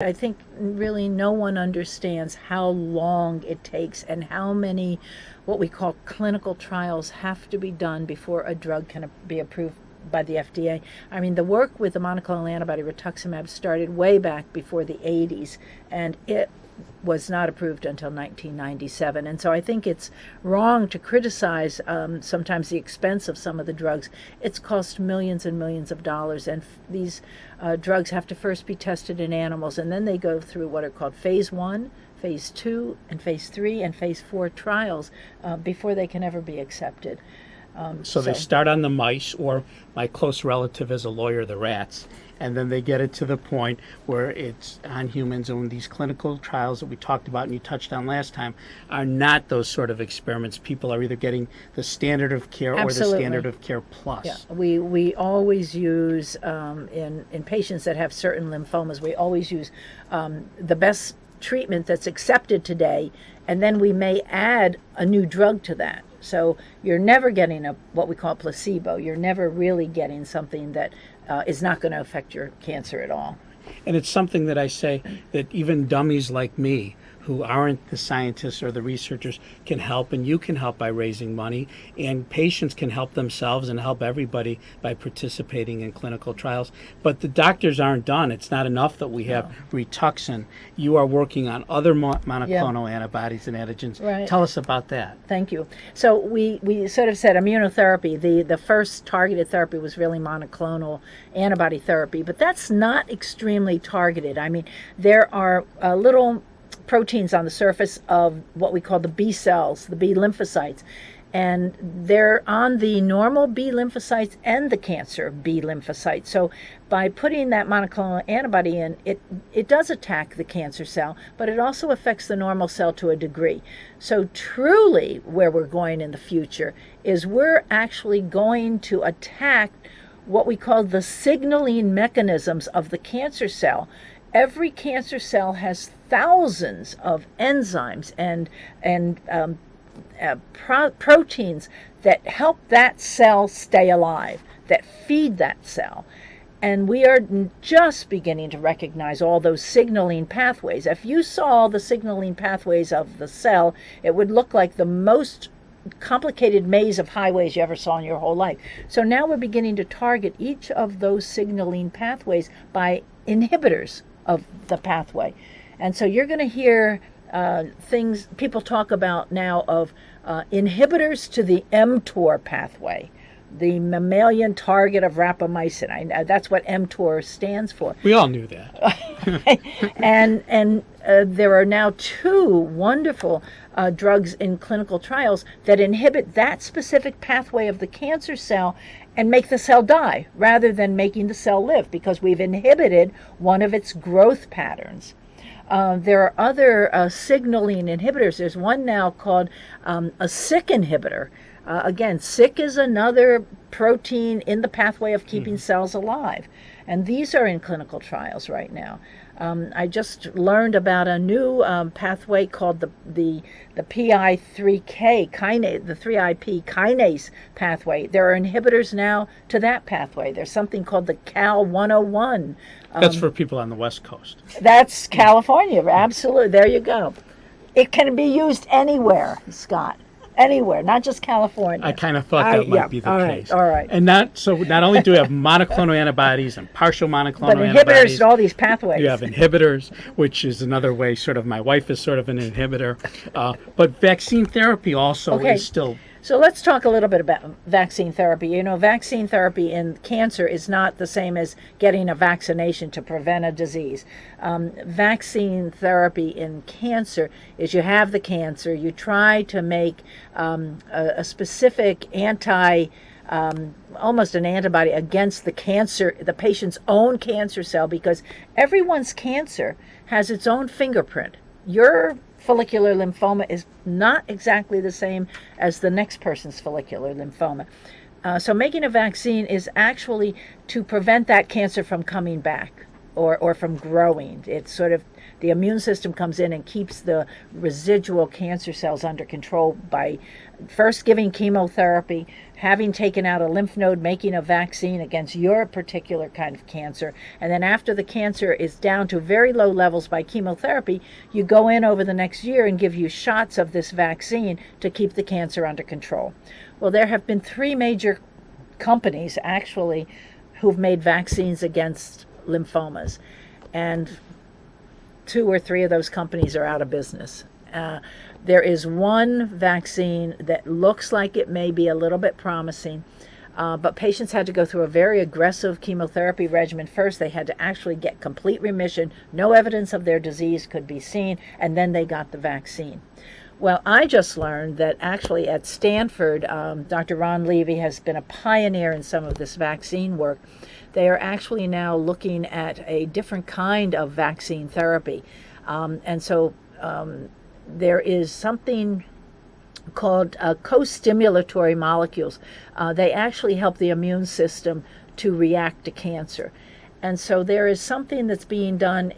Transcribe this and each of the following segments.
I think really no one understands how long it takes and how many what we call clinical trials have to be done before a drug can be approved by the FDA. I mean, the work with the monoclonal antibody rituximab started way back before the 80s, and it was not approved until 1997. And so I think it's wrong to criticize sometimes the expense of some of the drugs. It's cost millions and millions of dollars, and these drugs have to first be tested in animals, and then they go through what are called phase 1, phase 2, and phase 3, and phase 4 trials before they can ever be accepted. So they start on the mice, or my close relative is a lawyer, the rats, and then they get it to the point where it's on humans. And these clinical trials that we talked about and you touched on last time are not those sort of experiments. People are either getting the standard of care Absolutely. or the standard of care plus. Yeah, we always use, in patients that have certain lymphomas, we always use the best treatment that's accepted today, and then we may add a new drug to that. So you're never getting what we call placebo. You're never really getting something that is not going to affect your cancer at all. And it's something that I say that even dummies like me, who aren't the scientists or the researchers, can help, and you can help by raising money, and patients can help themselves and help everybody by participating in clinical trials. But the doctors aren't done. It's not enough that we have Rituxan. You are working on other monoclonal antibodies and antigens. Right. Tell us about that. Thank you. So we sort of said immunotherapy, the first targeted therapy was really monoclonal antibody therapy, but that's not extremely targeted. I mean, there are little proteins on the surface of what we call the B cells, the B lymphocytes, and they're on the normal B lymphocytes and the cancer B lymphocytes. So by putting that monoclonal antibody in, it does attack the cancer cell, but it also affects the normal cell to a degree. So truly where we're going in the future is we're actually going to attack what we call the signaling mechanisms of the cancer cell. Every cancer cell has thousands of enzymes and proteins that help that cell stay alive, that feed that cell. And we are just beginning to recognize all those signaling pathways. If you saw the signaling pathways of the cell, it would look like the most complicated maze of highways you ever saw in your whole life. So now we're beginning to target each of those signaling pathways by inhibitors of the pathway. And so you're going to hear things people talk about now of inhibitors to the MTOR pathway, the mammalian target of rapamycin. That's what MTOR stands for. We all knew that. And there are now 2 wonderful drugs in clinical trials that inhibit that specific pathway of the cancer cell and make the cell die rather than making the cell live, because we've inhibited one of its growth patterns. There are other signaling inhibitors. There's one now called a Syk inhibitor. Again, Syk is another protein in the pathway of keeping cells alive. And these are in clinical trials right now. I just learned about a new pathway called the PI3K kinase, the 3IP kinase pathway. There are inhibitors now to that pathway. There's something called the Cal-101. That's for people on the West Coast. That's California, absolutely. There you go. It can be used anywhere, Scott. Anywhere, not just California. I kind of thought that might be the case. All right. And not only do we have monoclonal antibodies and partial monoclonal but inhibitors antibodies, to all these pathways. you have inhibitors, which is another way. Sort of, my wife is sort of an inhibitor, but vaccine therapy also is still. So let's talk a little bit about vaccine therapy. You know, vaccine therapy in cancer is not the same as getting a vaccination to prevent a disease. Vaccine therapy in cancer is you have the cancer, you try to make a specific almost an antibody against the cancer, the patient's own cancer cell, because everyone's cancer has its own fingerprint. Your follicular lymphoma is not exactly the same as the next person's follicular lymphoma. So making a vaccine is actually to prevent that cancer from coming back, or from growing. It's sort of the immune system comes in and keeps the residual cancer cells under control by first giving chemotherapy, having taken out a lymph node, making a vaccine against your particular kind of cancer, and then after the cancer is down to very low levels by chemotherapy, you go in over the next year and give you shots of this vaccine to keep the cancer under control. Well, there have been 3 major companies actually who've made vaccines against lymphomas, and 2 or 3 of those companies are out of business. There is one vaccine that looks like it may be a little bit promising, but patients had to go through a very aggressive chemotherapy regimen first. They had to actually get complete remission, no evidence of their disease could be seen, and then they got the vaccine. Well, I just learned that actually at Stanford, Dr. Ron Levy has been a pioneer in some of this vaccine work. They are actually now looking at a different kind of vaccine therapy. And so there is something called co-stimulatory molecules. They actually help the immune system to react to cancer. And so there is something that's being done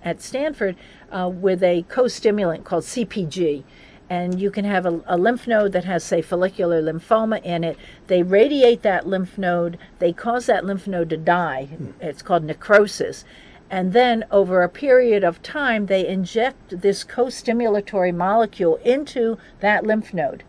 at Stanford with a co-stimulant called CpG. And you can have a lymph node that has, say, follicular lymphoma in it. They radiate that lymph node. They cause that lymph node to die. It's called necrosis. And then over a period of time, they inject this co-stimulatory molecule into that lymph node.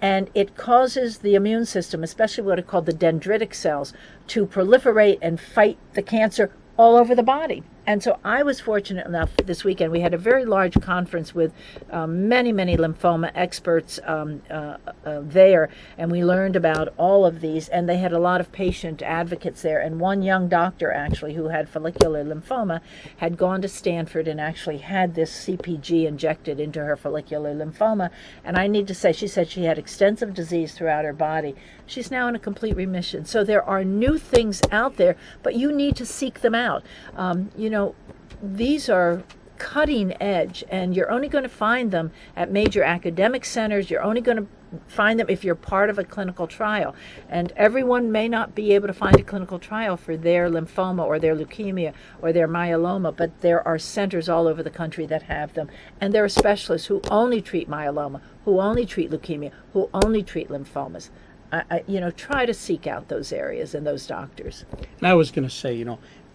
And it causes the immune system, especially what are called the dendritic cells, to proliferate and fight the cancer all over the body. And so I was fortunate enough this weekend. We had a very large conference with many lymphoma experts there, and we learned about all of these. And they had a lot of patient advocates there. And one young doctor, actually, who had follicular lymphoma, had gone to Stanford and actually had this CpG injected into her follicular lymphoma. And I need to say, she said she had extensive disease throughout her body. She's now in a complete remission. So there are new things out there, but you need to seek them out. These are cutting edge, and you're only going to find them at major academic centers. You're only going to find them if you're part of a clinical trial. And everyone may not be able to find a clinical trial for their lymphoma or their leukemia or their myeloma, but there are centers all over the country that have them. And there are specialists who only treat myeloma, who only treat leukemia, who only treat lymphomas. Try to seek out those areas and those doctors. And I was going to say,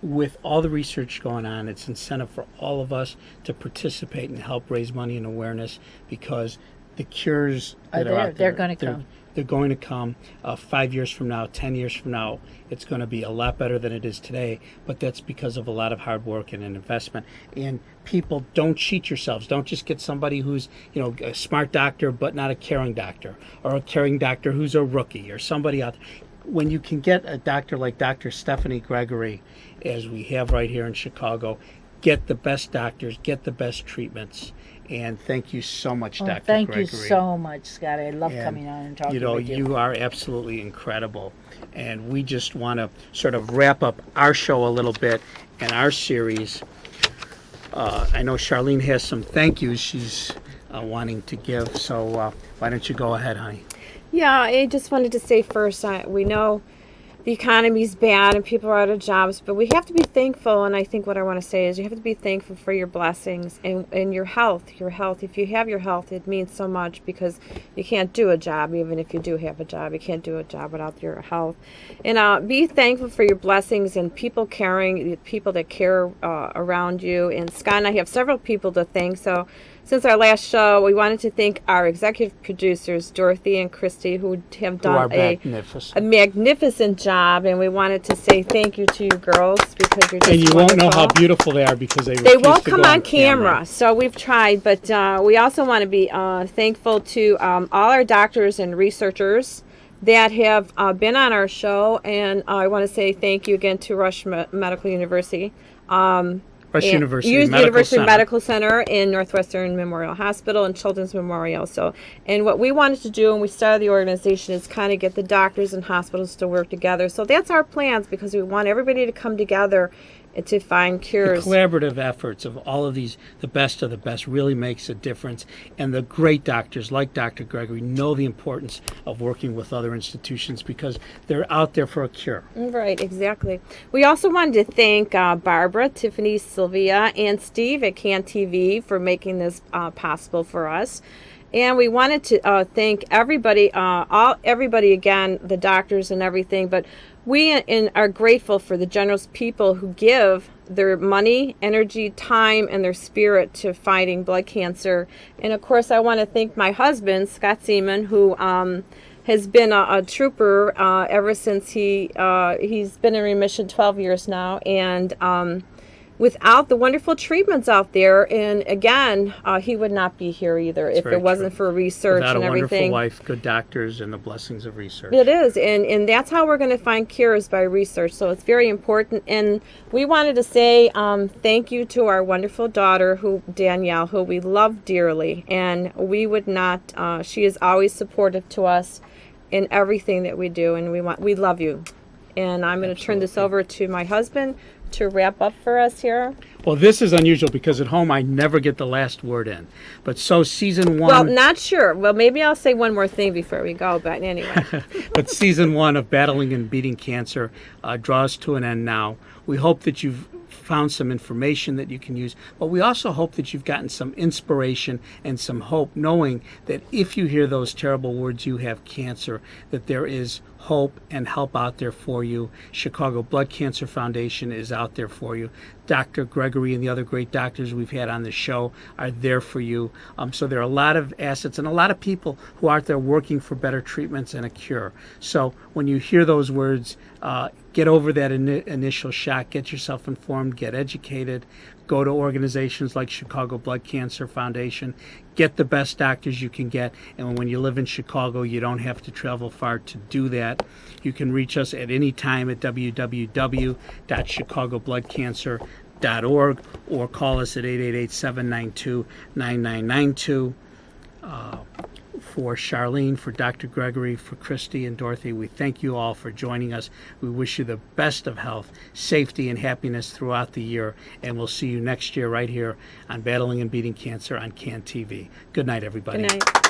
with all the research going on, it's incentive for all of us to participate and help raise money and awareness, because the cures that are out there, they're going to come. They're going to come 5 years from now, 10 years from now. It's going to be a lot better than it is today, but that's because of a lot of hard work and an investment. And people, don't cheat yourselves. Don't just get somebody who's, a smart doctor but not a caring doctor, or a caring doctor who's a rookie, or somebody out there. When you can get a doctor like Dr. Stephanie Gregory, as we have right here in Chicago, get the best doctors, get the best treatments. And thank you so much, Dr. Thank Gregory. you so much, Scott. I love coming on and talking with you. You are absolutely incredible. And we just want to sort of wrap up our show a little bit and our series. I know Charlene has some thank yous she's wanting to give. So why don't you go ahead, honey? Yeah, I just wanted to say first, we know the economy's bad and people are out of jobs, but we have to be thankful. And I think what I want to say is you have to be thankful for your blessings and your health. Your health, if you have your health, it means so much, because you can't do a job. Even if you do have a job, you can't do a job without your health. And be thankful for your blessings and people caring, the people that care around you. And Scott and I have several people to thank. So since our last show, we wanted to thank our executive producers, Dorothy and Christy, who have done a magnificent job. And we wanted to say thank you to you girls, because you're just And you wonderful. won't know how beautiful they are because they won't come on camera. So we've tried. But we also want to be thankful to all our doctors and researchers that have been on our show. And I want to say thank you again to Rush Medical University. Rush University Medical Center in Northwestern Memorial Hospital and Children's Memorial. And what we wanted to do when we started the organization is kind of get the doctors and hospitals to work together. So that's our plans, because we want everybody to come together to find The cures. collaborative efforts of all of these, the best of the best, really makes a difference. And the great doctors like Dr. Gregory know the importance of working with other institutions because they're out there for a cure. Right, exactly. We also wanted to thank Barbara, Tiffany, Sylvia, and Steve at CAN TV for making this possible for us. And we wanted to thank everybody, everybody again, the doctors and everything. But we are grateful for the generous people who give their money, energy, time, and their spirit to fighting blood cancer. And of course, I want to thank my husband, Scott Seaman, who has been a trooper ever since he's been in remission 12 years now. And without the wonderful treatments out there, and again, he would not be here either if it wasn't for research Without and a everything. wonderful wife, good doctors, and the blessings of research. It is, and that's how we're going to find cures, by research. So it's very important. And we wanted to say thank you to our wonderful daughter, Danielle, who we love dearly, and we would not. She is always supportive to us in everything that we do, and we love you. And I'm going to turn this over to my husband to wrap up for us here. Well, this is unusual because at home I never get the last word in. But so season 1... Well, not sure. Well, maybe I'll say one more thing before we go, but anyway. But season 1 of Battling and Beating Cancer draws to an end now. We hope that you've found some information that you can use, but we also hope that you've gotten some inspiration and some hope, knowing that if you hear those terrible words, you have cancer, that there is hope and help out there for you. Chicago Blood Cancer Foundation is out there for you. Dr. Gregory and the other great doctors we've had on the show are there for you. So there are a lot of assets and a lot of people who are out there working for better treatments and a cure. So when you hear those words, get over that initial shock, get yourself informed, get educated, go to organizations like Chicago Blood Cancer Foundation, get the best doctors you can get, and when you live in Chicago, you don't have to travel far to do that. You can reach us at any time at www.chicagobloodcancer.org or call us at 888-792-9992. For Charlene, for Dr. Gregory, for Christy and Dorothy, we thank you all for joining us. We wish you the best of health, safety, and happiness throughout the year, and we'll see you next year right here on Battling and Beating Cancer on CAN TV. Good night, everybody. Good night.